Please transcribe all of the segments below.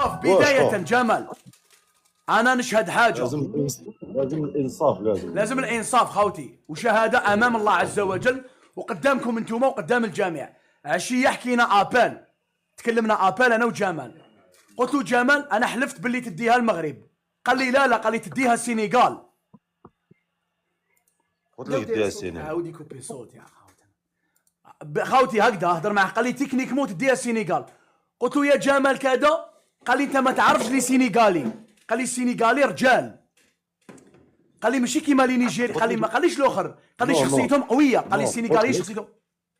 بداية جمال، أنا نشهد حاجة. لازم الإنصاف، لازم الإنصاف خوتي، وشهادة أمام الله عز وجل وقدامكم انتوما وقدام الجميع. عشية حكينا آبال، تكلمنا آبال أنا وجمال. قلت له جمال أنا حلفت باللي تديها المغرب. قال لي لا قال لي تديها السنغال. قلت لك تديها السنغال. عاودي كوبي صوت يا خوتي هكذا هضر معاه. قال لي تكنيك مو تديها السنغال. قلت له يا جمال كذا. قال لي انت ما تعرفش لي سينيغالي. قال لي السينيغالي رجال. قال لي ماشي كيما لي نيجيري. قال لي ما قاليش الاخر، قال لي شخصيتهم قويه. قال لي السينيغالي شخصيتهم.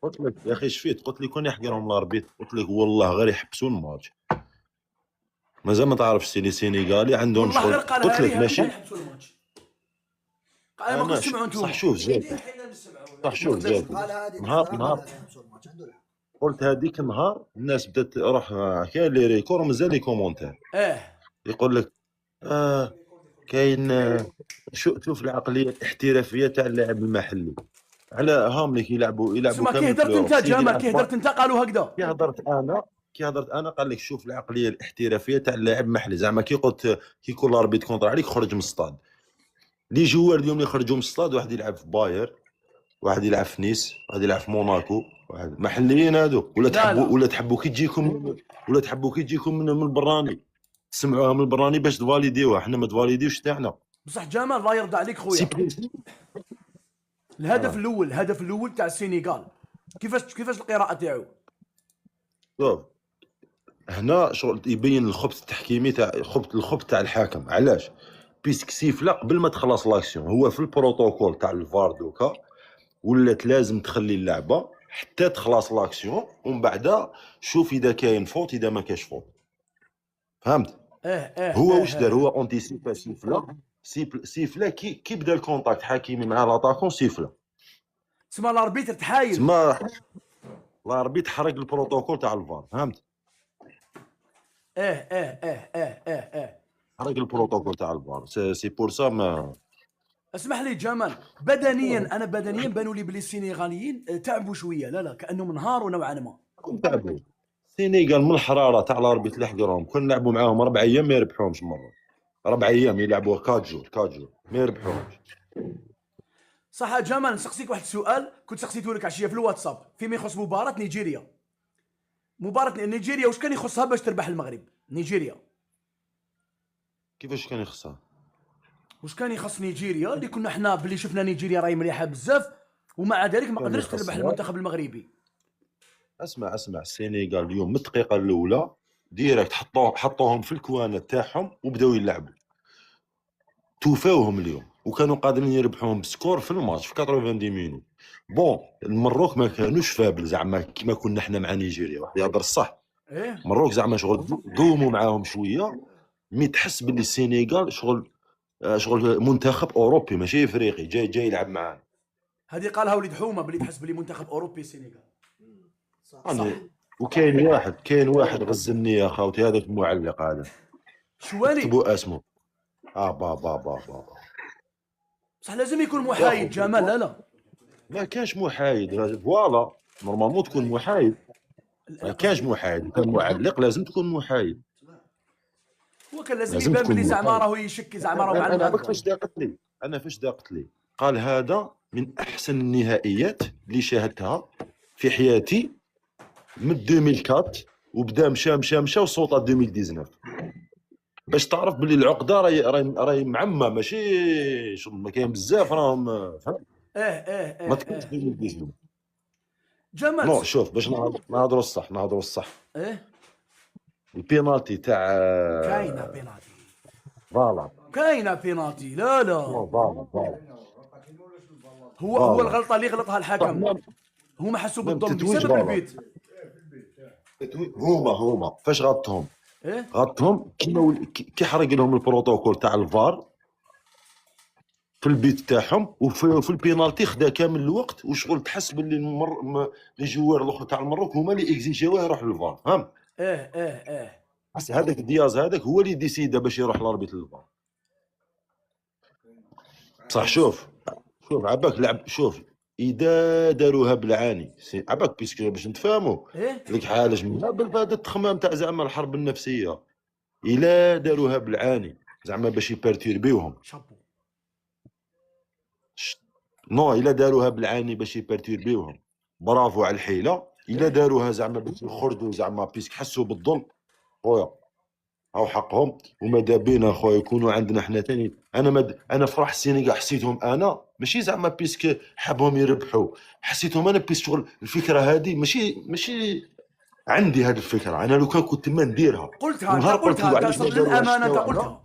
قلت لك يا اخي شفيت، قلت لك كون يحقرهم الاربيط. قلت لك والله غير يحبسوا الماتش. مازال ما تعرفش السينيغالي عندهم شغل. قلت لك ماشي يحبسوا الماتش. قال ما كنتش تسمعوا انتم. صح شوف جاك، صح شوف جاك نهار قلت هذيك النهار الناس بدات تروح. كاين لي ريكور ومازال لي كومونتير يقول لك كاين شوف العقليه الاحترافيه تاع اللاعب المحلي. على هام اللي يلعبوا كي هدرت انت جمال، كي هدرت انت قالوا هكذا. كي هضرت انا قال لك شوف العقليه الاحترافيه تاع اللاعب المحلي. زعما كي قلت كي يكون الاربيت كونتر عليك خرج من الصاد. لي جوار اليوم اللي خرجوا من الصاد، واحد يلعب في باير، واحد يلعب في نيس، واحد يلعب في موناكو، واحد محليين هادو. ولا تحبوا كي تجيكم من البراني تسمعوها من البراني باش تفاليديوها. حنا ما تفاليديوش تاعنا. بصح جمال الله يرضى عليك خويا، الهدف الاول تاع السنغال كيفاش القراءه تاعو؟ شوف هنا شغل يبين الخبث التحكيمي تاع الخبث تاع الحكم. علاش؟ بيسك سيفلا قبل ما تخلص لاكسيون هو في البروتوكول تاع الفار دوكا ولات لازم تخلي اللعبه حتى تخلص لاكسيون، ومن بعد شوف اذا كاين فوت اذا ما كاش فوت. فهمت؟ هو واش دار؟ هو اونتيسيبا سيفلا كي بدا الكونتاكت حكيمي مع لاطاكون سيفلا. تسمى الاربيتر تحايل، تسمى الاربيتر حرق البروتوكول تاع الفار. فهمت؟ حرق البروتوكول تاع الفار. سي بور سا ما اسمح لي جمال، انا بدنيا بانوا لي بلي السنغاليين تعبوا شويه. لا كانهم انهاروا نوعا ما. تعبوا. السنغال من الحراره تاع الاربيت اللي حقرهم كنا نلعبوا معاهم 4 ايام ما يربحوهمش. مره 4 ايام يلعبوا 4 جور ما يربحوهمش. صح جمال، نسقسيك واحد السؤال كنت سقسيته لك عشيه في الواتساب فيما يخص مباراه نيجيريا. مباراه نيجيريا واش كان يخصها باش تربح المغرب؟ نيجيريا كيفاش كان يخصها؟ واش كان يخص نيجيريا اللي كنا حنا بلي شفنا نيجيريا راهي مليحه بزاف ومع ذلك ما قدرش تربح المنتخب المغربي؟ اسمع السنغال اليوم من الدقيقه الاولى ديريكت حطوهم في الكوانه تاعهم وبداو يلعبوا. توفاوهم اليوم وكانوا قادرين يربحوهم بسكور في الماتش في 90 مينوت. بون المروك ما كانوش فابل زعما كيما كنا حنا مع نيجيريا. واحد يهضر الصح. المروك زعما شغل دوموا معاهم شويه، مي تحس باللي السنغال شغل منتخب اوروبي ماشي افريقي جاي يلعب معانا. هذه قالها وليد حومه بلي تحس باللي منتخب اوروبي السنغال. صح. وكاين واحد غزني يا خاوتي، هذاك المعلق هذا شوالي اكتبوا اسمه. با بصح لازم يكون محايد جمال. لا ما كانش محايد. فوالا نورمالمون تكون محايد. ما كانش محايد، كان معلق لازم تكون محايد. هو كان لازم يبان بلي زعما راهو يشكي زعما راهو مع انا فاش داقت لي قال هذا من احسن النهائيات اللي شاهدتها في حياتي من 2004 وبدا مشى وصوت 2019 باش تعرف باللي العقده راهي معمه ماشي شغل ما كاين بزاف راهم. فهمت؟ ما تكونش 2019 جمال. نو شوف باش نهضروا الصح. البينالتي تاع كاينه بينالتي. فوالا كاينه بينالتي. لا فوالا هو الغلطه اللي غلطها الحكم. هما حسوا بالظلم بسبب البيت. هما فاش غطهم غطهم كي حرق لهم البروتوكول تاع الفار في البيت تاعهم وفي البينالتي خدا كامل الوقت. وشغل تحس باللي لي جوار الاخر تاع المروك هما اللي اكزيجيوه يروح للفار. فهمت؟ بس هذاك دياز هذاك هو اللي ديسيدا باش يروح لاربيت للفار. بصح شوف عباك لعب. شوف اذا داروها بالعاني عباك بيسك باش نتفاهموا لك حاجه من هذا التخمام تاع زعما الحرب النفسيه. الا داروها بالعاني زعما باش يبرتيربيوهم. شابو. نو الا داروها بالعاني باش يبرتيربيوهم برافو على الحيله. الا داروها زعما باش يخرجوا زعما بيسك حسوا بالظلم خويا هاو حقهم. وماذا بينا خويا يكونوا عندنا حنا ثاني. انا فرح السينيغال حسيتهم انا ماشي زعما بيسك حابهم يربحوا، حسيتهم انا بيسك شغل الفكره هذه ماشي عندي هذه الفكره. انا لو كان كنت ما نديرها قلتها انت، ونهار قلت له قلتها انت علاش ما للامانه انت داروهاش قلتها.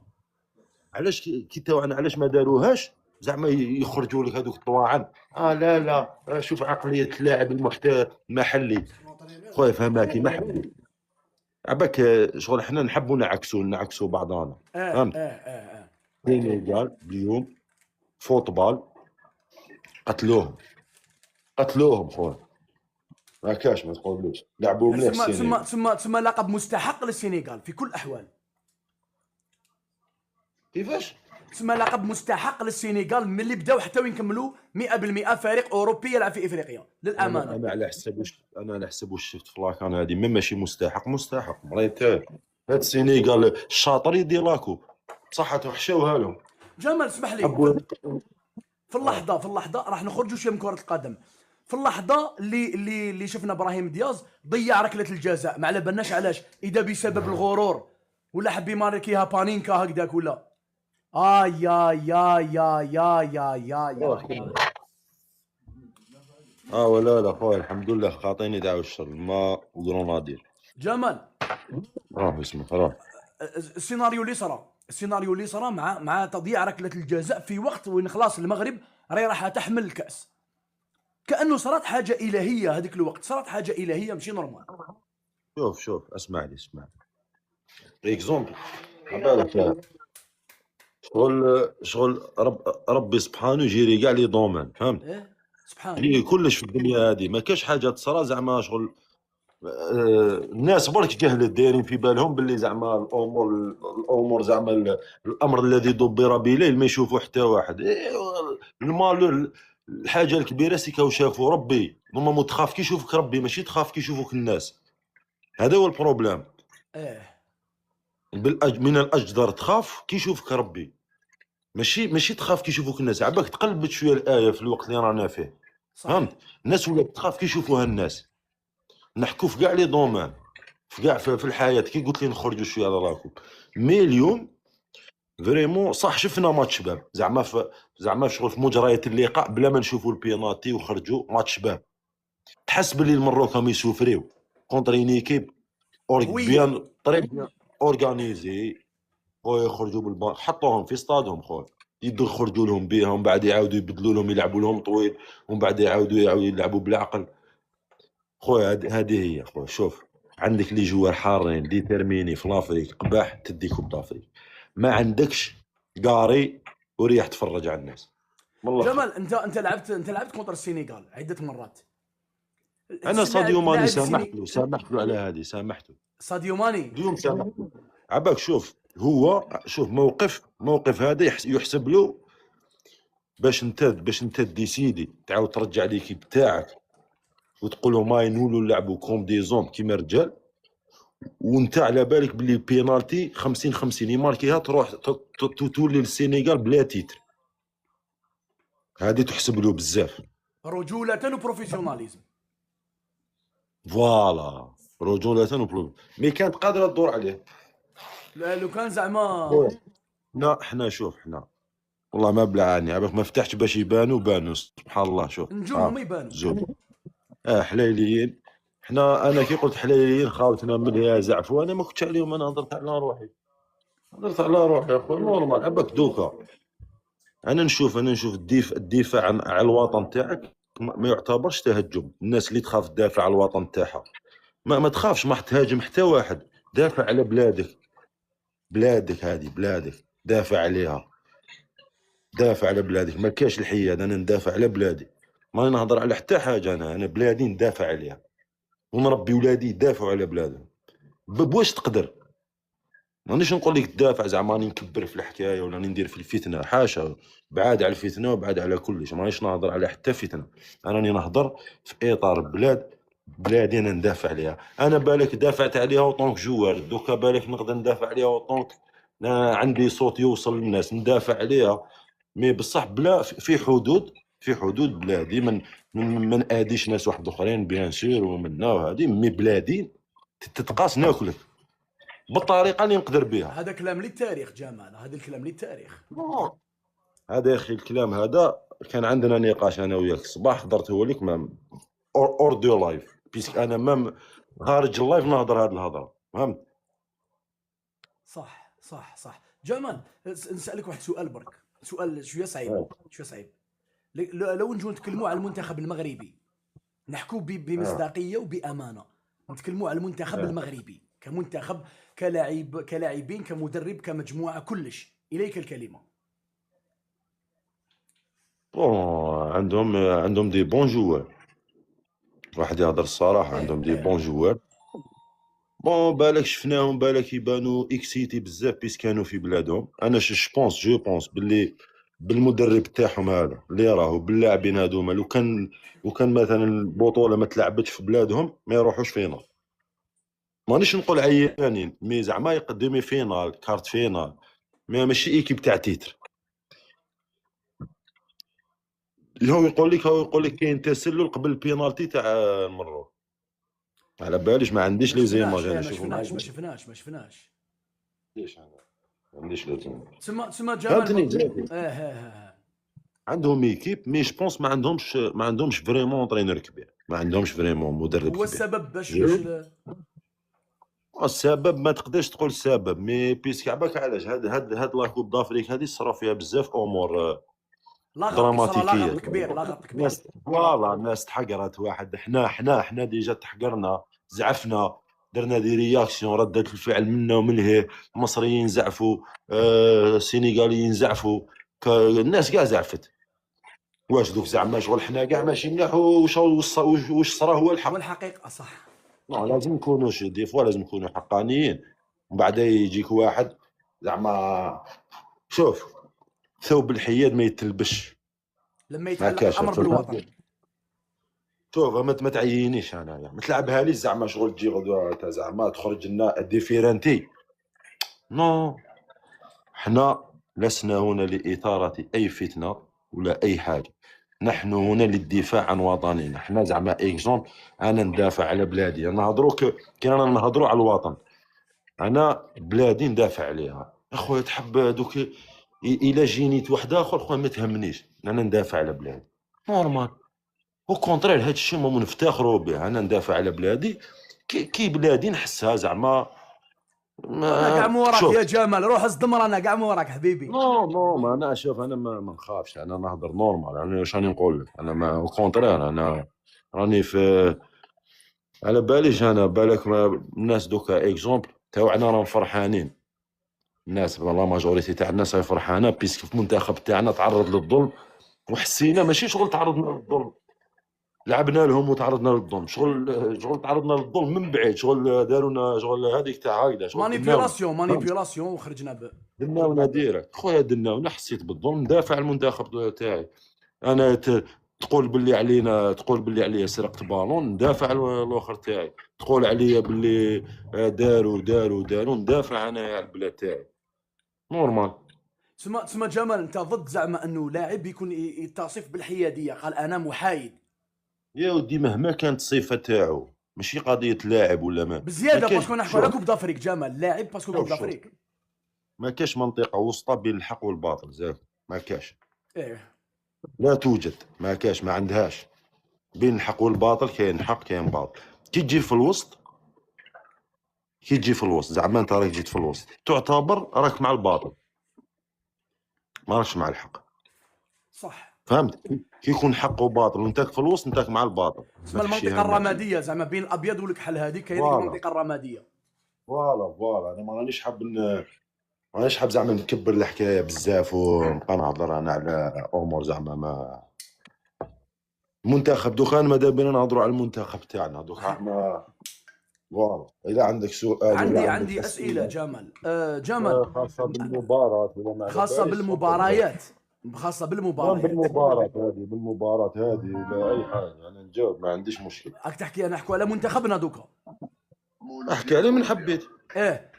علاش كي تاوعنا علاش ما داروهاش زعما يخرجوا لك هذوك الطواعن. لا لا شوف عقليه اللاعب المحلي خويا فهماكي محلي عباك شغل حنا نحبوا نعكسوا بعضانا فهمت. السينيغال اليوم فوتبال قتلوهم خويا ما كاش ما تقولوش لعبوا مليح ثم السينيغال. ثم لقب مستحق للسينيغال في كل الاحوال. كيفاش ثم لقب مستحق للسينيغال من اللي بداو حتى وين كملوا 100% فريق اوروبي يلعب في افريقيا للامانه. انا على حسب واش شفت في لاكان هذه ماشي مستحق مريتاه. هاد السينيغال الشاطر يدير لاكو بصح توحشوها لهم. جمال اسمح لي، في اللحظه راح نخرجوا شويه من كره القدم. في اللحظه اللي شفنا ابراهيم دياز ضيع ركله الجزاء، ما على بالناش علاش، اذا بسبب الغرور ولا حب يماركيها بانينكا هكذاك ولا يا يا يا يا يا يا يا ولا خويا الحمد لله خاطيني دعوة الشر ما وغرونادير. جمال اسمع السيناريو اللي صرا مع تضييع ركله الجزاء في وقت وين خلاص المغرب راح تحمل الكاس، كانه صارت حاجه الهيه. هذيك الوقت صارت حاجه الهيه ماشي نورمال. شوف اسمع اكزومبل عبالك شغل ربي سبحانه يجيري كاع لي دومين فهمت. سبحان كلش في الدنيا هذه ما كاش حاجه تصرا زعما شغل الناس برك جهلت دايرين في بالهم باللي زعما الامور زعما الامر الذي دبر بليل ما يشوفوا حتى واحد. المال الحاجه الكبيره سيكاو شافوا ربي نورمالمون تخاف كي يشوفك ربي ماشي تخاف كي يشوفوك الناس. هذا هو البروبليم. من الاجدر تخاف كي يشوفك ربي ماشي تخاف كي يشوفوك الناس. عباك تقلبت شويه الايه في الوقت اللي رانا فيه فهمت. الناس ولات تخاف كي يشوفوها الناس. نحكوا في كاع لي دومان في كاع في الحياه كي قلت لي نخرجوا شويه على راكم. مي اليوم فريمون صح شفنا ماتش باب زعما شغل في مجريات اللقاء بلا ما نشوفوا البينالتي وخرجوا ماتش باب. تحس باللي المروك راهم يسوفريو كونتر اون ايكيب بيان طريق اورغانيزي ويخرجوا بالبال حطوهم في ستادهم خويا يخرجوا لهم بها ومن بعد يعاودوا يبدلوا لهم يلعبوا لهم طويل ومن بعد يعاودوا يلعبوا بالعقل خويا. هذه هي خويا. شوف عندك لي جوار حارين ديتيرميني في لافريك قباح تدي كوب دافريك ما عندكش قاري وريح تفرج على الناس والله. جمال انت لعبت كونتر السينيغال عده مرات. انا ساديو ماني سامحت له على هذه سامحته. ساديو ماني اليوم سامحته عباك. شوف موقف هذا يحسب له باش انت ديسيدي تعاود ترجع ليكيب تاعك وتقول لهم ما ينولوا نلعبوا كوم دي زوم كيما رجال وانت على بالك بلي بينالتي 50-50 يماركيها تروح تولي للسينيغال بلا تيتر. هذه تحسب له بزاف رجولة وبروفيسيوناليزم. فوالا رجولة مي كانت قادره تدور عليه. لو كان زعما لا حنا والله ما بلعاني عباك ما فتحتش باش بانوا سبحان الله. شوف نجومهم يبانوا حليليين انا كي قلت حليليين خاوتنا من يا زعف وانا ما كنتش عليهم. انا هضرت على روحي يا اخويا نورمال. عباك دوكا انا نشوف الدفاع على الوطن تاعك ما يعتبرش تهجم. الناس اللي تخاف تدافع على الوطن تاعها ما تخافش ما تهاجم حتى واحد. دافع على بلادك هذه بلادك دافع عليها. دافع على بلادك ما كاش الحياد. انا ندافع على بلادي ما نهضر على حتى حاجه. انا بلادي ندافع عليها ونربي ولادي يدافعوا على بلادهم بواش تقدر. مانيش نقول لك تدافع زعما راني نكبر في الحكايه ولا ندير في الفتنه حاشا. بعاد على الفتنه وبعاد على كل شيء. مانيش نهضر على حتى فتنه. انا راني نهضر في اطار بلاد بلادي انا ندافع عليها. انا بالك دافعت عليها وطونك جوار، دوكا بالك نقدر ندافع عليها وطونك عندي صوت يوصل للناس ندافع عليها. مي بصح بلا في حدود، في حدود بلادي، من اديش ناس واحد اخرين بيان سور ومنا وهذه، مي بلادي تتقاس ناكلك بالطريقه اللي نقدر بها. هذا كلام للتاريخ جمال، هذا الكلام للتاريخ. هذا يا اخي الكلام هذا كان عندنا نقاش انا وياك الصباح حضرته لك، ما اور دو لايف، بيسك انا ما خارج اللايف نهضر هذه الهضره، فهمت؟ صح جمال، نسألك واحد سؤال برك، سؤال شويه صعيب، شويه صعيب. لو نجو نتكلموا على المنتخب المغربي، نحكوا بمصداقيه وبامانه، نتكلموا على المنتخب المغربي كمنتخب، كلاعبين، كمدرب، كمجموعه، كلش. اليك الكلمه. بون عندهم دي بون جوار، واحد يهضر الصراحه، عندهم دي بون جوار. بون بالك شفناهم، بالك يبانوا اكسيتي بزاف بيس كانوا في بلادهم. انا جو بونس باللي بالمدرب تاعهم هذا اللي راهو باللاعبين هذوما، لو كان مثلا البطوله ما تلعبتش في بلادهم ما يروحوش فينال. مانيش نقول عيانين، مي زعما يقدمي فينال، كارت فينال، ماشي ايكيب تاع تيتر. هو يقول لك كاين تسلل قبل البينالتي تاع المروك. على باليش، ما عنديش لي زيماج انا، شوفوا ما شفناش. ليش انا ما عنديش لي زيماج. تسمى فهمتني؟ جمال. عندهم ايكيب، مي جو بونس ما عندهمش فريمون اونترينور كبير، ما عندهمش فريمون مدرب كبير. هو السبب باش السبب ما تقدرش تقول السبب، مي بيسك عباك علاش هاد لاكوب دافريك هادي صرا فيها بزاف امور دراماتيكيه. لغط كبير. الناس فوالا، الناس تحقرت واحد. حنا ديجا تحقرنا، زعفنا، درنا دي رياكسيون، ردة الفعل منا ومن هي. المصريين زعفوا، السينيغاليين زعفوا، الناس كاع زعفت. واش دوك زعما شغل حنا كاع ماشي مليح، واش صرا هو الحق؟ والحقيقه صح. لازم نكونوا دي فوا لازم نكونوا حقانيين. ومن بعد يجيك واحد زعما، شوف، ثوب الحياد ما يتلبش لما يتعلق الامر بالوطن. شوف ما تعيينيش انايا، ما تلعبها لي زعما شغل تجي غدوه زعما تخرج لنا ديفيرانتي. نو، حنا لسنا هنا لإثارة أي فتنة ولا أي حاجة، نحن هنا للدفاع عن وطننا. حنا زعما اكزومبل، أنا ندافع على بلادي، نهضروا كي رانا نهضروا على الوطن، أنا بلادي ندافع عليها. أخويا تحب دوك إلا جينيت واحد آخر، خويا ما تهمنيش، أنا ندافع على بلادي نورمال. او كونترير هاد الشيء ما نفتخروا به، انا ندافع على بلادي كي بلادي نحسها زعما. انا كاع موراك يا جمال، روح اصدم، رانا كاع موراك حبيبي. نو ما انا شوف، انا ما نخافش، انا نهضر نورمال. انا واش راني نقول لك، انا ما او كونترير، انا راني في على باليش. انا بالك الناس دوكا اكزومبل تاعنا راهم فرحانين، الناس لا ماجوريتي تاع الناس راهي فرحانه بيسك في المنتخب تاعنا تعرض للظلم، وحسينا ماشي شغل تعرضنا للظلم، لعبنا لهم وتعرضنا للظلم، شغل تعرضنا للظلم من بعيد، شغل دارونا شغل هذيك تاع هكذا، شغل مانيبيولاسيون وخرجنا دناونا ديريكت. خويا دناونا، حسيت بالظلم، ندافع المنتخب تاعي. انا تقول باللي علينا، تقول باللي عليا سرقت بالون، ندافع الاخر تاعي. تقول عليا باللي داروا، ندافع انا على البلاد تاعي نورمال. تسمى جمال، انت ضد زعما انه لاعب يكون يتصف بالحياديه، قال انا محايد؟ يا ودي مهما كانت الصفه تاعو، ماشي قضيه لاعب ولا ما بزياده، باسكو نحكوا على كوب دافريك جمال، لاعب باسكو كوب دافريك. ما كاش منطقه وسطى بين الحق والباطل، زاك ما كاش. ايه، لا توجد، ما كاش، ما عندهاش. بين الحق والباطل كاين حق كاين باطل. كي تجي في الوسط، زعما انت راك جيت في الوسط، تعتبر راك مع الباطل، ما راكش مع الحق. صح، فهمت؟ كي يكون حق وباطل وانتك في الوسط، انتك مع الباطل. تسمى المنطقه الرماديه، زعما بين الابيض والكحل، هذيك هي المنطقه الرماديه. فوالا انا ما رانيش حاب زعما نكبر الحكايه بزاف ونبقى نهضر انا على امور زعما ما. المنتخب دوكا ماذا بينا نهضروا على المنتخب تاعنا دوكا احنا. فوالا، اذا عندك سؤال عندي اسئله جمال. جمال، خاصه بالمباراه خاصه بالمباريات. خاصه لا بالمباريات. بالمباراة هذه لا أي حاجة، أنا نجاوب ما عنديش مشكل. راك تحكي نحكوا على منتخبنا دوكا. أحكي عليه من حبيت. ايه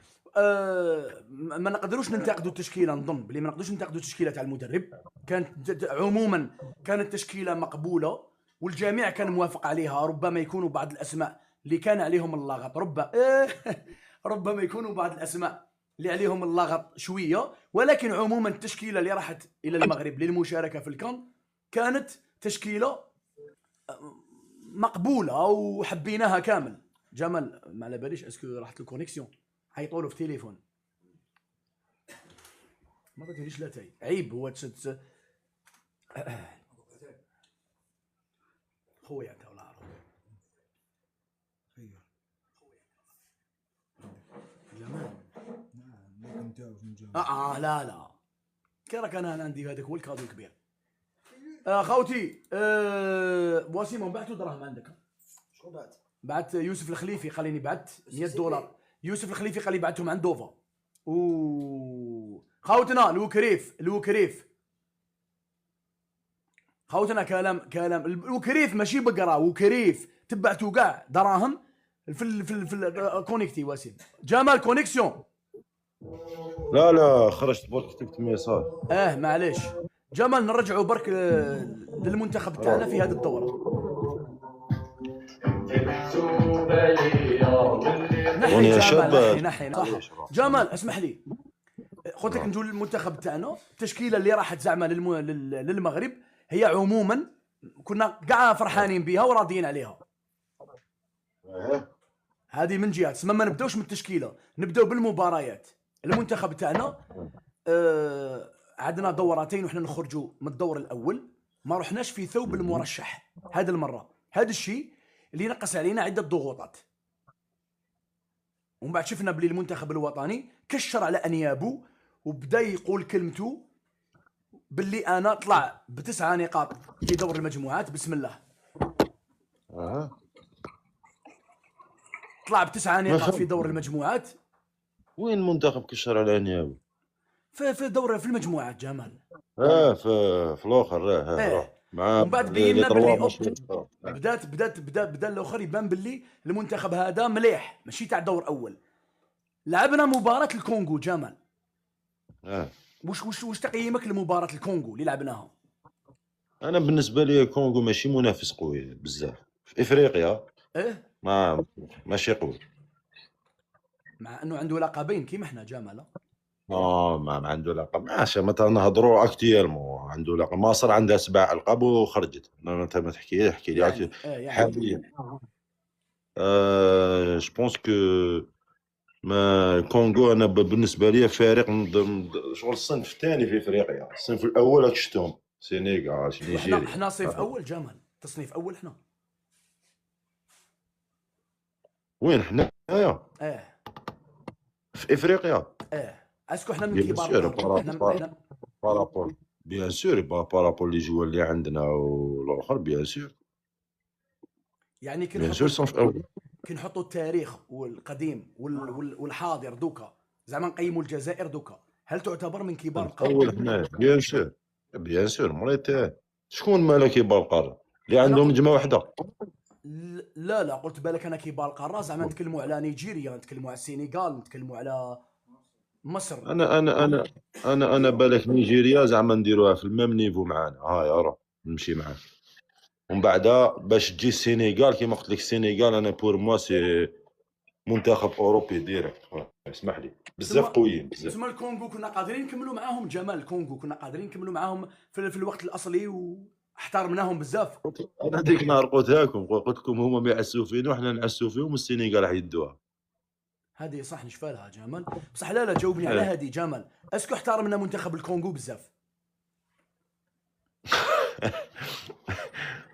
ما نقدروش ننتقدوا التشكيله، نظن بلي ما نقدروش ننتقدوا التشكيله تاع المدرب. كانت عموما كانت تشكيله مقبوله والجميع كان موافق عليها. ربما يكونوا بعض الاسماء اللي كان عليهم اللغط، ربما يكونوا بعض الاسماء اللي عليهم اللغط شويه، ولكن عموما التشكيله اللي راحت الى المغرب للمشاركه في الكان كانت تشكيله مقبوله وحبيناها كامل. جمال ما على باليش اسكو راحت الكونيكسيون، حيطوا له في تليفون. ما تقوليش لا تاي عيب. هو خويا انت ولا عارف جمال. لا كراك انا عندي هذاك هو الكادو الكبير. خوتي وسيم بعتوا دراهم عندك؟ شكون بعت؟ بعت يوسف الخليفي، قال لي بعت $100. يوسف الخليفي قال لي بعتهم عند دوفا. خوتنا الوكريف خوتنا كلام الوكريف ماشي بقرا، وكريف تبعتوا كاع دراهم في كونيكتي. واسيم جمال كونيكسيون. لا خرجت برك كتبت ميساج. معليش جمال، نرجعوا برك للمنتخب تاعنا في هذه الدوره. نحي يا جمال شاب نحي صح. جمال اسمح لي، قلت لك نجو للمنتخب تاعنا. التشكيله اللي راحت زعما للمغرب هي عموما كنا كاع فرحانين بها وراضيين عليها. هذه من جهه. تسمى ما نبداوش من التشكيله، نبداو بالمباريات. المنتخب تاعنا عندنا دورتين وحنا نخرجوا من الدور الاول، ما رحناش في ثوب المرشح هذه المره. هذا الشيء اللي نقص علينا عده ضغوطات. ومن بعد شفنا بلي المنتخب الوطني كشر على انيابه وبدا يقول كلمته، باللي انا طلع ب9 نقاط في دور المجموعات. بسم الله. طلع ب9 نقاط في دور المجموعات. وين المنتخب كشر على انيابه؟ في المجموعات جمال. في الاخر مع ومن بعد بينا بلي بدات بدا الاخر يبان باللي المنتخب هذا مليح، ماشي تاع دور اول. لعبنا مباراه الكونغو جمال. وش تقييمك لمباراه الكونغو اللي لعبناها؟ انا بالنسبه لي الكونغو ماشي منافس قوي بزاف في افريقيا. ماشي قوي، مع انه عنده لقبين كيما احنا جمال. ما عنده لقب. ماشي مثلا نهضروا اكتيالمون عنده لقب. مصر عندها 7 ألقاب وخرجت. انت ما تحكي لي حاليا. جو بونس كو ما الكونغو انا بالنسبه لي فريق شغل الصنف الثاني في افريقيا. الصنف الاول راك شفتهم سينيغال نيجيريا. احنا صيف اول جمال، تصنيف اول احنا. وين حنايا؟ في افريقيا. اسكو احنا من كبار بارابول بيان سور بارابول لي جوار اللي عندنا والاخر بيان سور. يعني بيان سور صنف اول. كي نحطوا التاريخ والقديم والحاضر دوكا، زعما نقيموا الجزائر دوكا، هل تعتبر من كبار القاره؟ اول حنايا بيان سور مريت. شكون مالا كبار القاره اللي عندهم نجمه واحده؟ لا قلت بالك انا كبار القاره زعما نتكلموا على نيجيريا، نتكلموا على السنغال، نتكلموا على مصر. انا بالك نيجيريا زعما نديروها في الميم نيفو معانا. هاي راه نمشي معاك. ومن بعد باش تجي السنغال كيما قلت لك السنغال انا بور موا سي منتخب اوروبي ديريكت. اسمح لي بزاف قويين بزاف. تسمى الكونغو كنا قادرين نكملوا معاهم جمال. الكونغو كنا قادرين نكملوا معاهم في الوقت الاصلي واحترمناهم بزاف. انا ديك النهار قلتها لكم، قلت لكم هما ما يعسوا فينا وحنا نعسوا فيهم والسنغال راح يدوها. هذه صح نشفالها جمال. بصح لا جاوبني على هذه جمال. اسكو احترمنا منتخب الكونغو بزاف؟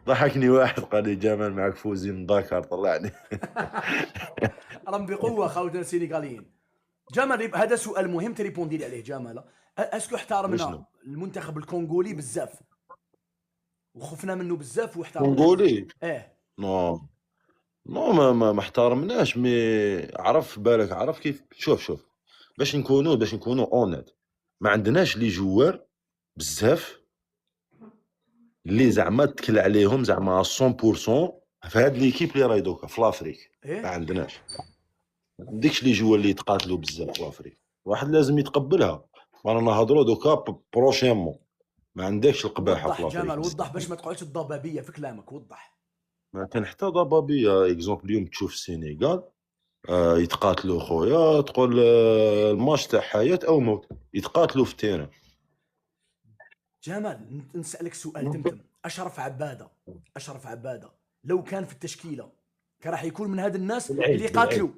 ضحكني واحد قال لي جمال معك فوزي من داكار طلعني. راهم بقوه خاوتنا السنغاليين. جمال هذا سؤال مهم تريبوندي لي عليه جمال. اسكو احترمنا المنتخب الكونغولي بزاف وخفنا منه بزاف واحترمنا كونغولي؟ نو ما احترمناش. مي عرف بالك عرف كيف. شوف باش نكونوا اونات، ما عندناش لي جوار بزاف اللي زعما تكل عليهم زعما 100% في هاد ليكيب اللي راهي دوكا في لافريك ما ايه عندناش. ما عندكش لي جوا اللي يتقاتلوا بزاف في لافريك، واحد لازم يتقبلها. رانا نهضروا دوكا بروشيمون، ما عندكش القباحه في وضح لافريك جمال، بزاف. وضح باش ما تقعدش الضبابيه في كلامك، وضح. ما كان حتى ضبابيه. اكزومبل اليوم تشوف السينيغال يتقاتلوا خويا، تقول الماتش تاع حياه او موت، يتقاتلوا في التيران. جمال نسالك سؤال تمتم. اشرف عباده لو كان في التشكيله كان راح يكون من هاد الناس اللي يقاتلوا.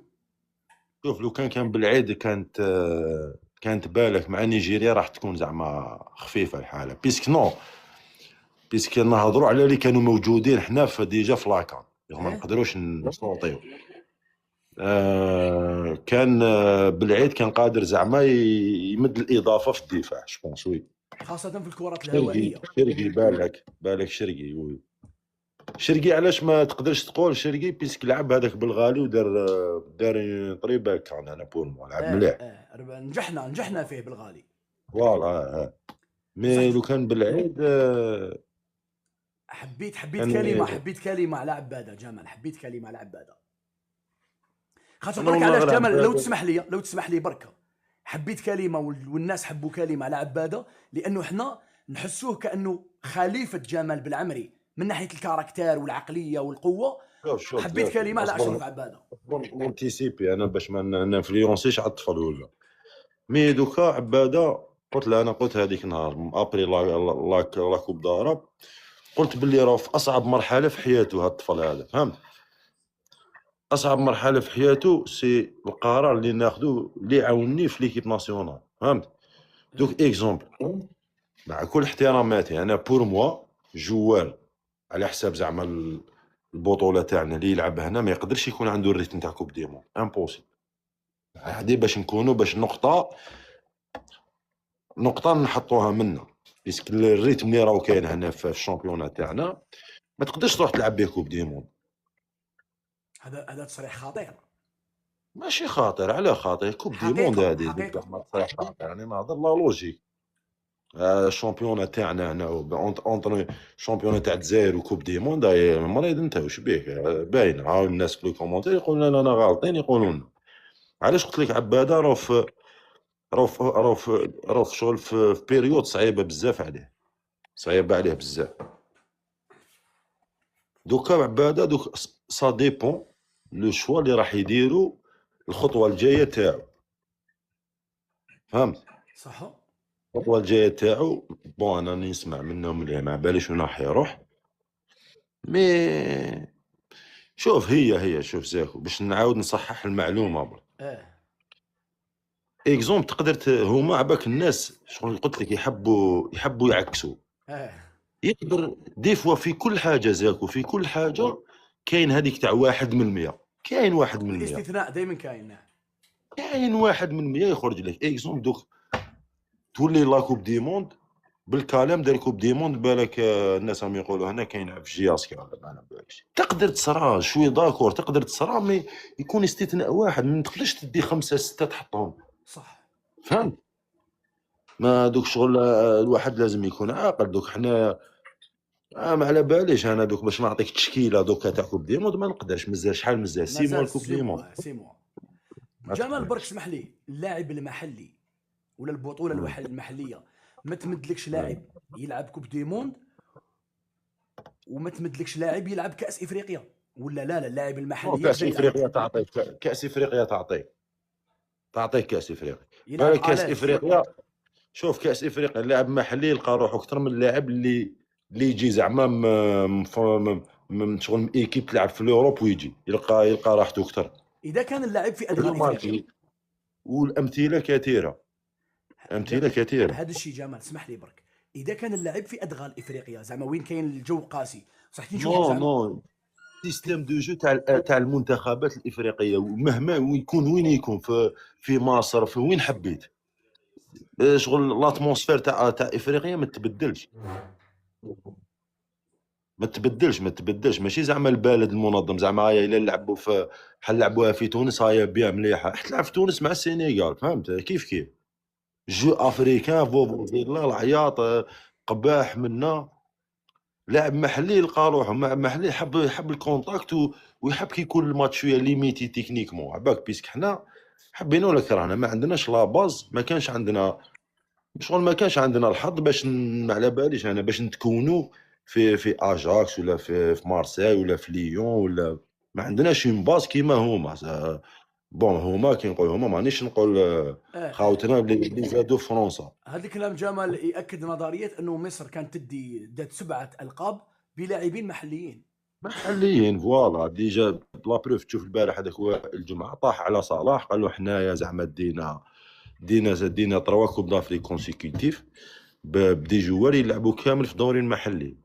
شوف لو كان بالعيد كانت بالك مع نيجيريا راح تكون زعما خفيفه الحاله، بيسك نهضروا على اللي كانوا موجودين حنا في ديجا في لاكان، ما إيه؟ نقدروش نصوتيو. كان بالعيد كان قادر زعما يمد الاضافه في الدفاع جوبونس. وي خاصه في الكرات شرقي الهوائيه. شرقي بالك شرقي. وي شرقي علاش ما تقدرش تقول شرقي بيسك لعب هذاك بالغالي دار طريبه كان انا بور مو لعب مليح. نجحنا فيه بالغالي. فوالا مي بصح لو كان بالعيد حبيت كان كلمه على عباده جمال، حبيت كلمه على عباده. خاطر انا برك والله علاش غير جمال، لو عباد. تسمح لي بركه. حبيت كلمه والناس حبوا كلمه على عباده لانه احنا نحسوه كانه خليفه جمال بالعمري من ناحيه الكاركتير والعقليه والقوه. شوف حبيت زاكي كلمه على اشرف اصبر عباده. نونتيسيبي انا باش ما نانفلونسيش على الطفل ولا. مي دوكا عباده قلت هذيك النهار ابري لا كوب داراب، قلت باللي راه في اصعب مرحله في حياته هذا الطفل هذا، فهمت؟ اصعب مرحله في حياته سي القرار اللي ناخذه اللي عاوني في ليكيب ناسيونال، فهمت؟ دوك اكزومبل مع كل احتراماتي انا بور موا جوال على حساب زعما البطوله تاعنا اللي يلعب هنا ما يقدرش يكون عنده الريتم تاع كوب دي موند، امبوسيبل. هادي باش نكونوا باش نقطه نحطوها منا، بيسك الريتم اللي راهو كاين هنا في الشامبيونات تاعنا ما تقدرش تروح تلعب به كوب دي موند. هذا تصريح خطير. ماشي خاطر، على خاطر كوب دي موند حقيقه هادي زعما تصريح خاطر، يعني نهضر لا لوجيك. الشامبيونات تاعنا هنا اونتر الشامبيونات تاع الجزائر وكوب دي موند مريض انت واش بيك باين. عاود الناس في لي كومونتير يقولون لنا غالطين، يقولون علاش قلت لك عباده راه في شغل في بيريود صعيبه بزاف عليه، صعيبه عليه بزاف. دوكا عباده دوك سا ديبون لو شوا اللي راح يديروا الخطوه الجايه تاعو، فهمت؟ صح. الخطوه الجايه تاعو بون انا نسمع منهم اللي ما باليش وين راح يروح. مي شوف شوف زاكو باش نعاود نصحح المعلومه برك. اه اكزومبل تقدر هما عباك الناس شغل قلت لك يحبوا يعكسوا. اه يقدر دي فوا في كل حاجه زاكو في كل حاجه كاين هذيك تاع 1%، كاين 1%، الاستثناء دائما كاين. كاين 1% يخرج لك اكزومبل دوك تولي لا كوب دي موند بالكلام ديال كوب دي موند بالك الناس راهم يقولوا هنا كاين عبد الجياس كي ولا ما بالكش تقدر تصرا شوي داكور تقدر تصرا مي يكون استثناء واحد، ما تقدرش تدي 5 6 تحطهم، صح. فهمت؟ ما دوك شغل الواحد لازم يكون عاقل. دوك حنا ما على باليش انا دوك باش نعطيك تشكيله دوكا تاع كوب دي موند ما نقدرش، مازال شحال مازال 6 موا مازال الكوب دي موند. 6 موا. ما جمال برك تقدرش. اسمح لي، اللاعب المحلي ولا البطوله المحليه ما تمدلكش لاعب يلعب كوب دي موند وما تمدلكش لاعب يلعب كاس افريقيا، ولا لا اللاعب المحلي كاس يقدر يلعب. افريقيا تعطيك، كاس افريقيا تعطيك كاس افريقيا. يلعب بالك كاس الاز. افريقيا شوف كاس افريقيا اللاعب محلي يلقى روحه اكثر من اللاعب اللي يجي زعما من شغل ايكيب تلعب في الاوروب ويجي يلقى راحته اكثر. اذا كان اللاعب في ادغال افريقيا. والامثله كثيره، امثله كثيره. هذا الشيء جمال اسمح لي برك، اذا كان اللاعب في ادغال افريقيا زعما وين كاين الجو قاسي صح كي نشوفوا زعما. نو سيستم دو جو تاع المنتخبات الافريقيه ومهما يكون وين يكون في مصر في وين حبيت شغل لاتموسفير تاع افريقيا ما تبدلش ماشي زعما البلد المنظم زعما هاي الا لعبوا في بحال لعبوها في تونس هاي بيان مليحه تلعب في تونس مع السنغال، فهمت؟ كيف جو افريكان فوفو الله العياط قباح منا لاعب محلي لقى روحو محلي يحب الكونتاكت ويحب كي يكون الماتش شويه ليميتي تكنيكمون عباك، بيسك حنا حبينا ولا كرهنا ما عندناش لا باز، ما كانش عندنا شغل، ما كانش عندنا الحظ باش ما على باليش انا باش نتكونوا في اجاكس ولا في مارسيل ولا في ليون، ولا ما عندناش اون باز كيما هما. بون هما كي نقول هما مانيش نقول خاوتنا اللي زادوا في فرنسا. هذا الكلام جمال ياكد نظريه انه مصر كانت دات 7 القاب بلاعبين محليين. محليين فوالا ديجا بلا بروف. تشوف البارح هذاك الجمعه طاح على صلاح قال له حنايا زعما دينا 3 كوب دافريك كونسيكوتيف بدي جوار يلعبوا كامل في الدوري المحلي.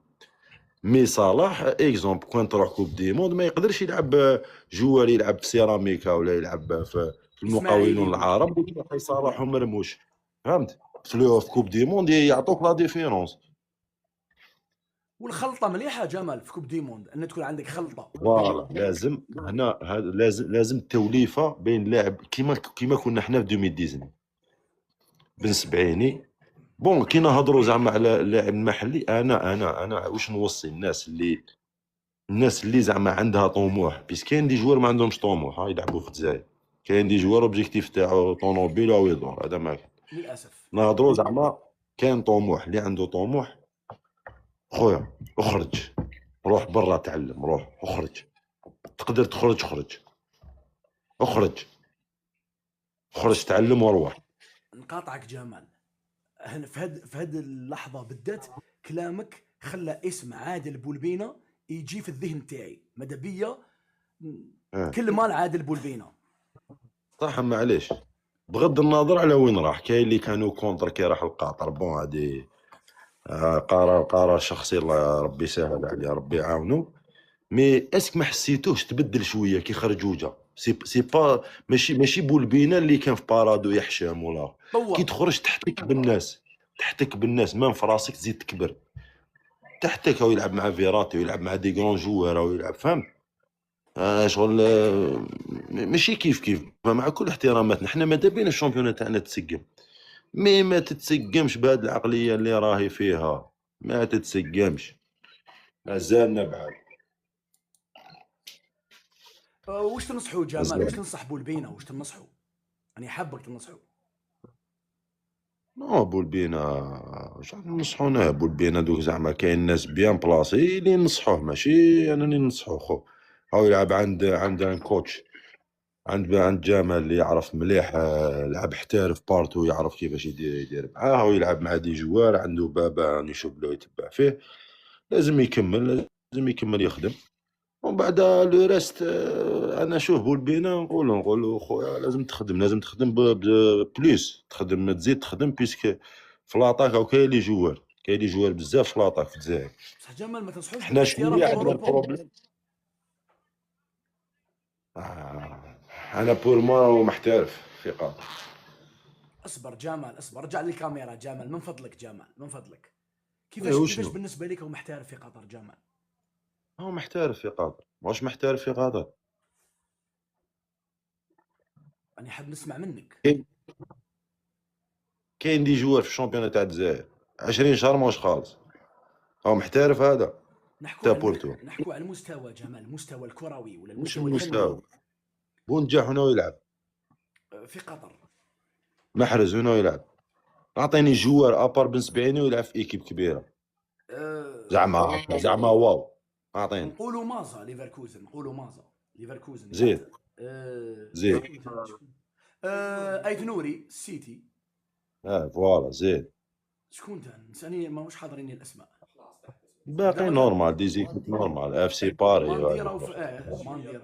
مي صلاح اكزومبل كون تروح كوب دي موند ما يقدرش يلعب جوار يلعب في سيراميكا ولا يلعب في المقاولون العرب وتلاقي صلاح ومرموش، فهمت؟ في كوب دي موند يعطوك لا ديفيرونس. والخلطه مليحه جمال في كوب دي موند ان تكون عندك خلطه. فوالا لازم هنا لازم توليفه بين لاعب كيما كنا حنا في 2019 بن سبعيني. بون كي نهضروا زعما على اللاعب المحلي، انا واش نوصي الناس اللي زعما عندها طموح، بيس كاين دي جوار ما عندهمش طموح يلعبوا في الجزائر، كاين دي جوار اوبجيكتيف تاعو طونوبيل او يدور، هذا ما كان. للاسف نهضروا زعما كاين طموح، اللي عنده طموح خويا اخرج، روح برا تعلم، روح اخرج، تقدر تخرج اخرج تعلم وروح. نقاطعك جمال، في هاد اللحظه بالذات كلامك خلى اسم عادل بولبينه يجي في الذهن تاعي ماذا بيا كل مال عادل بولبينه. صح معليش، بغض النظر على وين راح، كاين اللي كانوا كونتر كي راح القطر، بون هادي قرار شخصي، الله ربي يسهل عليه ربي يعاونو. مي اسك ما حسيتوش تبدل شويه كي خرج وجا؟ سي با ماشي بولبينا اللي كان في بارادو يحشم ولا كي تخرج تحتك بالناس مام في راسك تزيد تكبر، تحتك هو يلعب مع فيراتي ويلعب مع دي كرون جوار ويلعب، فهم؟ شغل ماشي كيف مع كل احتراماتنا حنا ماذا بينا الشامبيون تاعنا تسقم، مي ما تتسقمش بهذه العقليه اللي راهي فيها، ما تتسقمش، مازالنا بعاد. وش تنصحوا جمال؟ وش تنصح بولبينه؟ وش تنصحوا؟ انا حابك تنصحوا. نو بولبينا واش نصحونا؟ بولبينا دوك زعما كاين ناس بيان بلاصي اللي نصحوه، ماشي انا اللي نصحوه. خو هاو يلعب عند ان كوتش، عند جامل اللي يعرف مليح، لعب احترف بارتو، يعرف كيفاش يدير معاه، ويلعب مع دي جوار، عنده بابا يشوف له يتبع فيه، لازم يكمل يخدم. ومن بعد لو ريست انا شوف بولبينا نقول له خويا لازم تخدم بليس، تزيد تخدم بيسك في لاطاك او كاين لي جوار بزاف في لاطاك في الجزائر. بصح جمال ما تنصحوش حنا شويه عندنا اوروبا. البروبليم. انا بور مو محترف في قطر. اصبر جمال اصبر، رجع لي الكاميرا جمال من فضلك، جمال من فضلك. إيه كيفاش بالنسبه لك هو محترف في قطر جمال؟ هو محترف في قطر، واش محترف في قطر؟ انا حاب نسمع منك. كاين دي جوار في الشامبيون تاع الجزائر 20 شهر ماهوش خالص، هو محترف هذا. نحكوا على المستوى جمال، المستوى الكروي ولا المستوى الفني. بونجاح هنا يلعب في قطر، محرز هنا يلعب. اعطيني جوار ابار بن سبعيني ويلعب في ايكيب كبيره زعما واو. اعطيني نقولوا مازا ليفركوزن، نقولوا مازا ليفركوزن زيد زيد ايت نوري السيتي. فوالا زيد. شكون ثاني؟ ماهوش حاضرين الاسماء. باقي نورمال دي زيكيب نورمال، اف سي باري مانديرا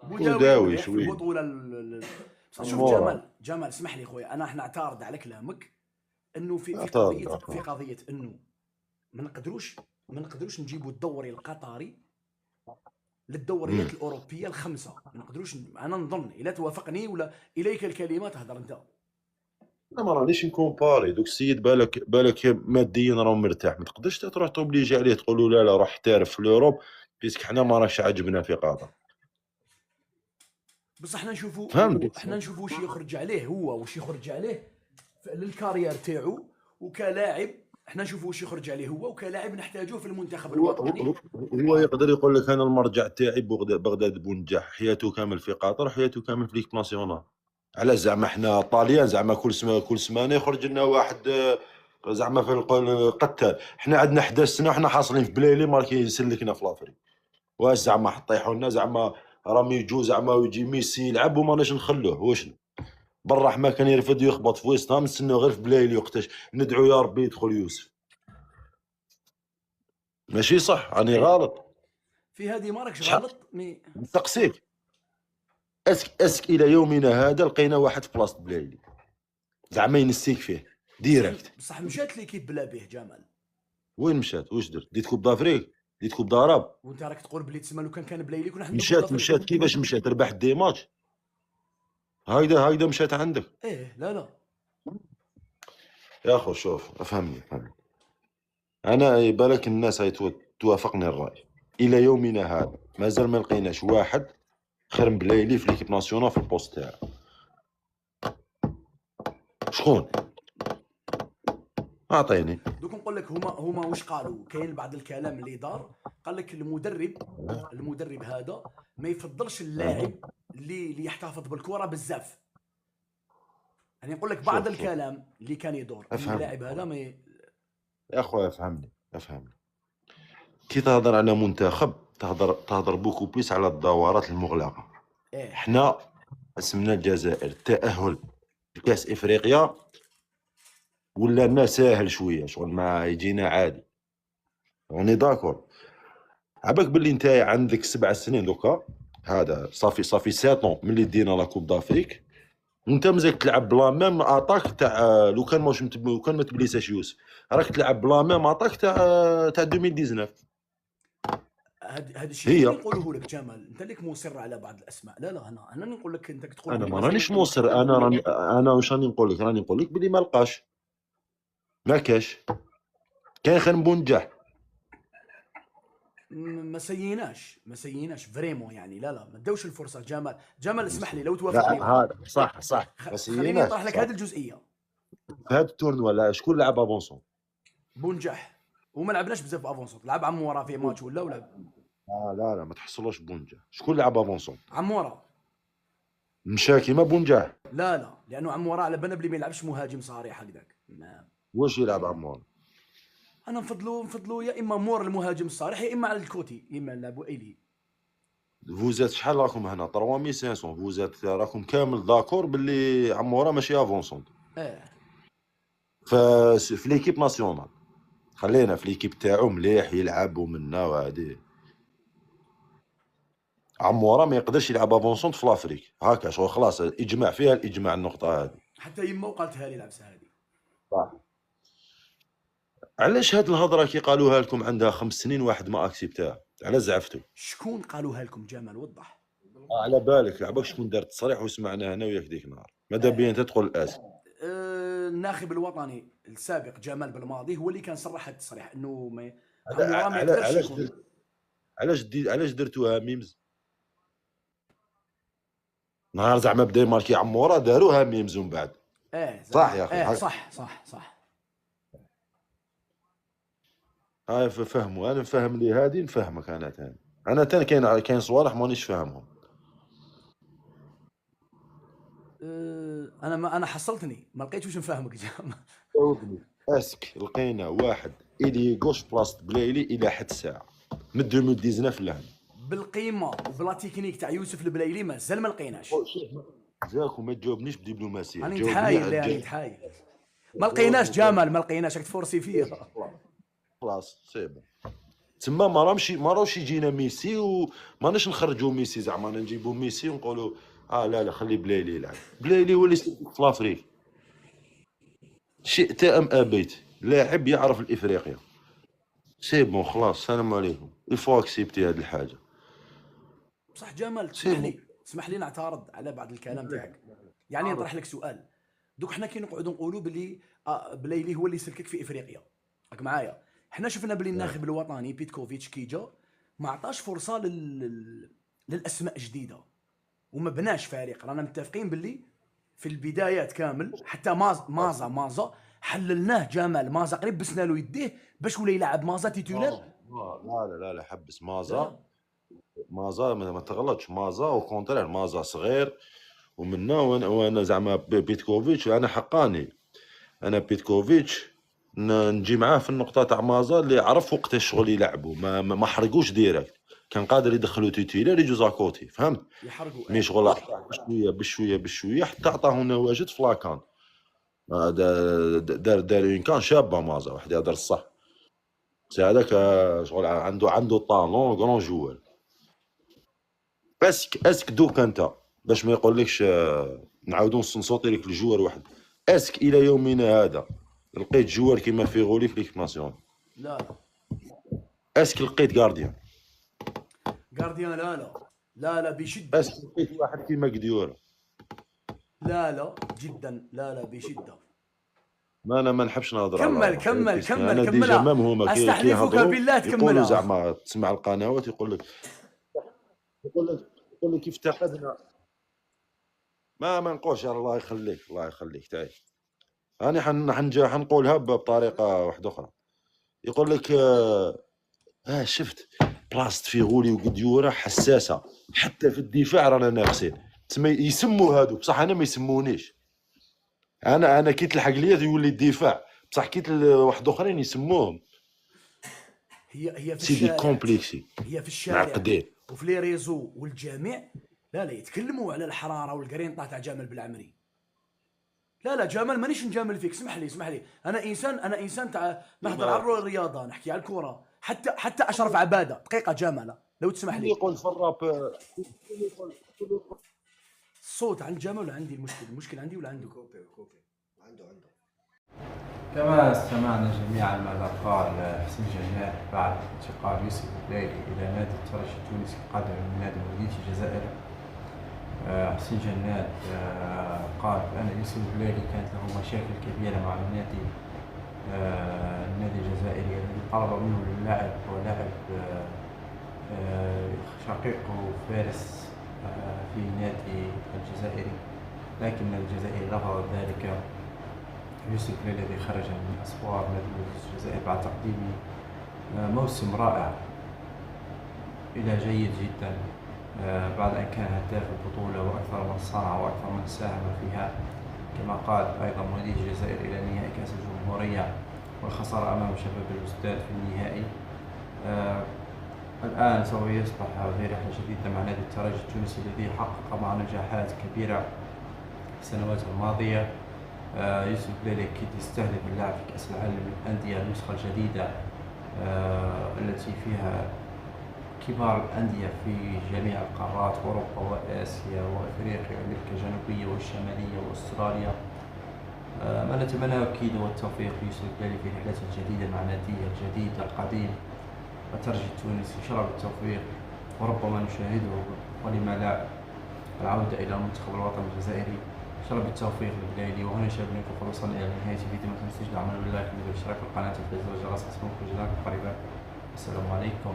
بوداوي شوي البطوله. شوف جمال اسمح لي خويا، انا نعترض على كلامك انه في قضيه انه ما نقدروش نجيبوا الدوري القطري للدوريات الاوروبيه الخمسه، ما نقدروش. انا نظن الا توافقني ولا اليك الكلمات تهضر انت. لا ما رانيش نكومباري، دوك السيد بالك ماديا راه مرتاح، ما تقدرش تروح توبليجي عليه تقول له لا روح احترف في الاوروب بيسك حنا ما راكش عاجبنا في قطر. بصح حنا نشوفوا واش يخرج عليه هو، واش يخرج عليه للكارير تاعو وكلاعب احنا نشوفوا واش يخرج عليه هو وكلاعب نحتاجوه في المنتخب هو الوطني. هو يقدر يقول لك انا المرجع تاعي بغداد بونجاح، حياته كامل في قطر، حياته كامل في ليك ناسيونال. على زعما احنا طاليان زعما كل سمانه يخرج لنا واحد زعما في القتال. احنا عندنا 11 سنه وحنا حاصلين في بلايلي ماركي يسلكنا في لافريك. واش زعما حطيحوا لنا زعما راهم يجوا زعما ويجي ميسي يلعب وماناش نخلوه واش بالرحمه كان يرفد يخبط في وسطها نستناو غير في بلايلي وقتاش ندعو يا ربي يدخل يوسف. ماشي صح راني غلط؟ في هذه ما راكش شحال غلط مي. نسقسيك اسك الى يومنا هذا لقينا واحد في بلاصه بلايلي زعما ينسيك فيه ديريكت؟ بصح مشات ليكيب بلا به جمال. وين مشات؟ واش درت؟ ديت كوب دافريك، ديت كوب داراب. وانت راك تقول بلي تسمى لو كان بلايلي كنا حنا مشات كيفاش مشات؟ ربحت دي ماتش هايدا مشات عندك. ايه لا يا اخو شوف افهمني انا يبالك الناس هاي توافقني الراي. الى يومنا هذا مازال ما لقيناش واحد خير من بلايلي في ليكيب ناسيونال في البوست تاعو. شكون؟ اعطيني. دوك نقول لك هما واش قالوا. كاين بعض الكلام اللي دار، قال لك المدرب هذا ما يفضلش اللاعب اللي يحتفظ بالكره بزاف. يعني نقول لك بعض شوف. الكلام اللي كان يدور ان اللاعب هذا ما يا اخويا افهمني كي تهضر على منتخب تهضر بوكو بليس على الدورات المغلقه. ايه حنا اسمنا الجزائر التاهل لكاس افريقيا ولا لنا ساهل شويه، شغل ما يجينا عادي. راني داكور. عباك باللي انت عندك 7 سنين دوكا، هذا صافي 7 ملي دينا لا كوب دافريك، وانت مازال تلعب بلا ميم اتاك تاع لو كان ما تبليساش يوسف راك تلعب بلا ميم اتاك تاع 2019. هذا الشيء هي اللي نقوله لك جمال. انت لك مصر على بعض الاسماء. لا انا نقول لك انت تقول انا ما رانيش مصر. انا واش راني نقول لك بلي ما لقاش، ما كاش. كاين خير بونجاح. ما سيناش فريمون يعني. لا ما داوش الفرصه. جمال اسمح لي لو توافقني. هذا صح خليني نطرح لك هذه الجزئيه. في هذا التورنوا لا شكون لعب افونسون؟ بونجاح. وما لعبناش بزاف افونسون. لعب عمورة في ماتش ولا لا ما تحصلوش بونجاح. شكون لعب افونسون؟ عمورة مشى كيما بونجاح. لا لانه عمورة على بالنا بلي ما يلعبش مهاجم صريح هكذاك. واش يلعب عمور؟ انا نفضلوا يا اما مور المهاجم الصريح يا اما على الكوتي يا اما نلعبوا ايلي. فوزات شحال راكم هنا 3500 فوزات راكم كامل داكور باللي عمورة ماشي افونسون. في ليكيب ناسيونال خلينا في ليكيب تاعو مليح يلعبوا منا وهادي. عمورة ما يقدرش يلعب افونسون في لافريك هكا شغل خلاص اجماع فيها الاجماع النقطه هذه. حتى يما وقالتها لي لابسه هذه. صح. علاش هاد الهضره كي قالوها لكم عندها 5 سنين واحد ما اكسبتها؟ على زعفتوا؟ شكون قالوها لكم جمال؟ وضح. على بالك عباك شكون دار التصريح وسمعنا هنا وياك ديك النهار؟ ماذا بيا انت تقول الاسم. الناخب الوطني السابق جمال بالماضي هو اللي كان صرح التصريح انه ما علاش درتوها ميمز؟ نهار زعما بدا ماركي عمورة داروها ميمز ومن بعد. صح يا اخي. صح. هاي فهموا. انا فاهم لي هادي نفهمك. انا تاني كاين صوالح مانيش فاهمهم. انا حصلتني ما لقيت واش نفهمك. جاوبني. اسك لقينا واحد الي غوش بلاصه بلايلي الى حد الساعه من 2019 لهنا بالقيمه وبلا تكنيك تاع يوسف البلايلي مازال ما لقيناش. جاك وما تجاوبنيش بدبلوماسيه. راني نتحايل ما لقيناش جمال. ما لقيناش. راك تفرسي فيا. خلاص سي بون. تما ما راهوش يجينا ميسي وماناش نخرجوا ميسي زعما نجيبوا ميسي ونقولوا لا خلي بلايلي يلعب. بلايلي هو اللي في لافريك شئت ام ابيت لاعب يعرف الافريقيا. سي بون خلاص السلام عليكم. الفو اكسبتي هذه الحاجه. بصح جمال تسمح لي نعترض على بعض الكلام تاعك. يعني نطرح لك سؤال. دوك حنا كي نقعدوا نقولوا بلي بلايلي هو اللي سلكك في افريقيا راك معايا. حنا شفنا بلي الناخب الوطني بيتكوفيتش كي جا ما عطاش فرصه للاسماء جديده وما بناش فريق. رانا متفقين بلي في البدايات كامل حتى مازا حللناه جمال مازا قريب بسنا له يديه باش ولا يلعب مازا تيتولار. لا حبس مازا ما تغلطش، مازا او كونترير، مازا صغير ومنا. وانا زعما بيتكوفيتش انا حقاني، انا بيتكوفيتش نجي معاه في النقطه تاع مازا اللي عرف وقت الشغل يلعبوا، ما حرقوش ديريكت، كان قادر يدخلوا تيتيلر يجوا زاكوتي، فهمت؟ يحرقوا مي شغل بشويه حتى عطاه نواجد في لاكان. دار اون كان شابه مازا، واحد يهضر الصح، سي هذاك شغل عنده طالون كرون جوار. اسك دوك انت باش ما يقولكش نعاودو نصوتي لك الجوار واحد، اسك الى يومنا هذا لقيت جوار كيما فيغولي في ليكيب ناسيون؟ لا. اسك لقيت غارديان؟ لا بشده. اسك لقيت واحد كيما قديوره؟ لا جدا، لا بشده. ما انا ما نحبش نهضر كمل انا ديجا مام هما استحلفك بالله تكملها. يقولوا زعما تسمع القنوات يقول لك كيف افتقدنا. ما نقولش، الله يخليك تعيش. انا حنقولها بطريقه واحده اخرى. يقول لك شفت بلاصه فيغولي وقديوره حساسه، حتى في الدفاع رانا ناقصين. تسمى يسموا هذوك بصح انا ما يسمونيش. انا كي تلحق ليا يولي الدفاع، بصح كي واحد اخرين يسموهم. هي في سيدي الشارع كومبليكسي، هي في الشارع معقدين وفي لي ريزو والجامع. لا يتكلموا على الحراره والقرينطه تاع جمال بالعمري. لا جمال مانيش نجامل فيك، اسمح لي. انا انسان تاع نهضر على الرياضه، نحكي على الكره. حتى اشرف عباده دقيقه جمال لو تسمح لي. يقول في الراب الصوت عند جمال ولا عندي المشكل عندي ولا عنده؟ كوبي عنده. كما استمعنا جميعا ماذا قال حسين جنات بعد انتقال يوسف بلايلي إلى نادي الترجي التونسي القادم من نادي مولودية الجزائر. حسين جنات قال بأن يوسف بلايلي كانت له مشاكل كبيرة مع النادي الجزائري الذي طلب منه اللاعب ولاعب شقيقه فارس في النادي الجزائري، لكن الجزائري رفض ذلك. يوسف بلايلي الذي خرج من أسوار نادي الجزائر بعد تقديم موسم رائع إلى جيد جدا، بعد أن كان هداف البطولة وأكثر من صنع وأكثر من ساهم فيها. كما قال أيضا مولودية الجزائر إلى نهائي كأس الجمهورية والخسارة أمام شباب الوستاد في النهائي. الآن سوف يصبح في رحلة جديدة مع نادي الترجي التونسي الذي حقق مع نجاحات كبيرة في السنوات الماضية. يوسف بلايلي أكيد يستهدف اللعب في كأس العالم للأندية النسخة الجديدة التي فيها كبار الأندية في جميع القارات، أوروبا وآسيا وأفريقيا وأمريكا الجنوبية والشمالية وأستراليا. ما نتمناه أكيد هو التوفيق ليوسف بلايلي في رحلته الجديدة مع ناديه الجديد القديم الترجي التونسي. إن شاء الله بالتوفيق، وربما نشاهده ولما لا العودة إلى المنتخب الوطني الجزائري. إن شاء الله بالتوفيق لبلايلي. وهنا شاهدنا قد وصلنا إلى نهاية فيديو، ما تنسوش دعمنا باللايك والاشتراك في القناة وتفعيل زر الجرس لتصلكم فيديوهات قريبة. السلام عليكم.